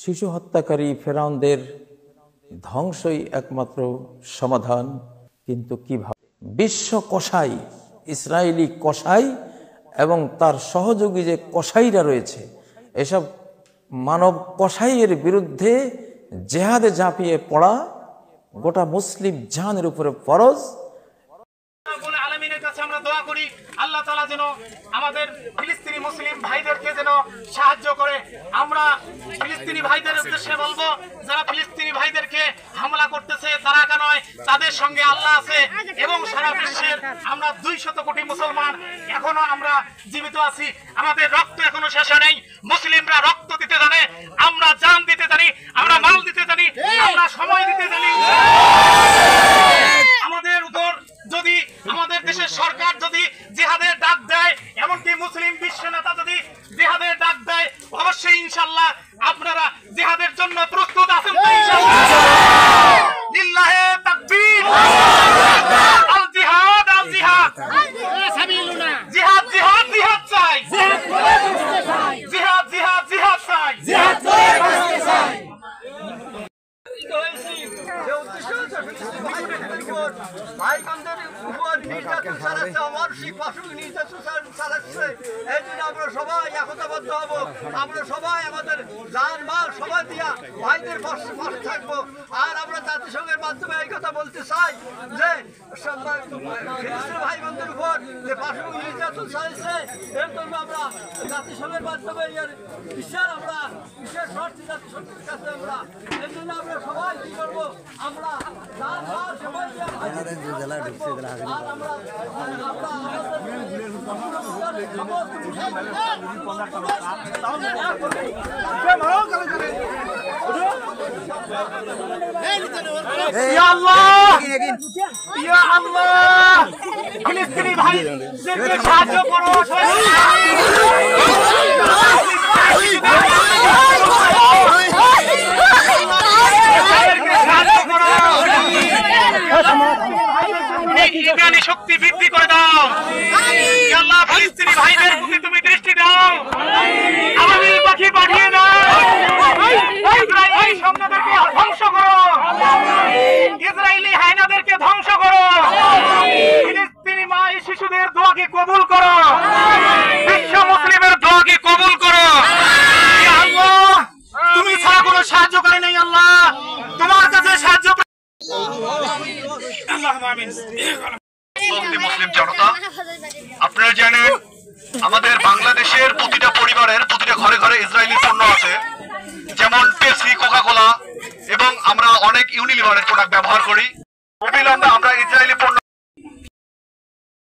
শিশু হত্যাকারী ফেরাউনদের ধ্বংসই একমাত্র সমাধান। কিন্তু কিভাবে? বিশ্ব কসাই, ইসরায়েলি কসাই এবং তার সহযোগী যে কসাইরা রয়েছে, এসব মানব কসাইয়ের বিরুদ্ধে জেহাদে ঝাঁপিয়ে পড়া গোটা মুসলিম জাহানের উপরে ফরজ। আমরা দোয়া করি আল্লাহ তাআলা যেন আমাদের ফিলিস্তিনি মুসলিম ভাইদেরকে যেন সাহায্য করে। আমরা ফিলিস্তিনি ভাইদের উদ্দেশ্যে বলবো, যারা ফিলিস্তিনি ভাইদেরকে হামলা করতেছে তারা একা নয়, তাদের সঙ্গে আল্লাহ আছে এবং সারা বিশ্বের আমরা 200 কোটি মুসলমান এখনো আমরা জীবিত আছি। আমাদের রক্ত এখনো শেষ নেই। মুসলিমরা রক্ত দিতে জানে, আমরা জান দিতে জানি, আমরা মাল দিতে জানি, আমরা সময় দিতে জানি। আমাদের উপর যদি আমাদের দেশের সরকার যদি জিহাদের ডাক দেয়, এমনকি মুসলিম বিশ্ব নেতা যদি জিহাদের ডাক দেয়, অবশ্যই ইনশাআল্লাহ আপনারা জিহাদের জন্য প্রস্তুত আছেন তো? ইনশাআল্লাহ। লিল্লাহে তাকবীর, আল জিহাদ, আল জিহাদ, সাবিলুনা, জিহাদ জিহাদ জিহাদ চাই, জিহাদ জিহাদ জিহাদ চাই, জিহাদ করে বাঁচতে চাই। আমরা সবাই একতাবদ্ধ হব, আমরা সবাই আমাদের জান মাল সবাই দিয়া ভাইদের পাশে থাকবো। আর আমরা জাতিসংঘের মাধ্যমে এই কথা বলতে চাই যে ভাই বোনদের উপর যে পাশবিক নির্যাতন চালিয়েছে, এর জন্য আমরা জাতিসংঘের মাধ্যমে বিশেষ শর্ত জাতিসংঘের কাছে আমরা এর জন্য আমরা সবাই কি করবো, আমরা জান মাল সবাই দিয়া আর আমরা ইয়া আল্লাহ, ইয়া আল্লাহ, ফিলিস্তিনি ভাইদেরকে সাহায্য করো। ইমানি শক্তি বৃদ্ধি করে দাও। ইয়া আল্লাহ, ফিলিস্তিনি ভাইদের প্রতি তুমি দৃষ্টি দাও। আবাবিল পাখি পাঠিয়ে দাও। ইসরায়েলি সৈন্যদেরকে ধ্বংস করো, ইসরায়েলি হায়নাদেরকে ধ্বংস করো। ফিলিস্তিনি মা শিশুদের দোয়াকে কবুল করো, বিশ্ব মুসলিমের দোয়াকে কবুল করো। ইয়া আল্লাহ, তুমি ছাড়া কোনো সাহায্যকারী নেই। আল্লাহ, তোমার কাছে সাহায্য। মুসলিম জনতা, আপনারা জানেন আমাদের বাংলাদেশের প্রতিটা পরিবারের প্রতিটা ঘরে ঘরে ইসরায়েলি পণ্য আছে, যেমন পেপসি, কোকা কোলা, এবং আমরা অনেক ইউনিলিভারের প্রোডাক্ট ব্যবহার করি। অবিলম্বে আমরা ইসরায়েলি পণ্য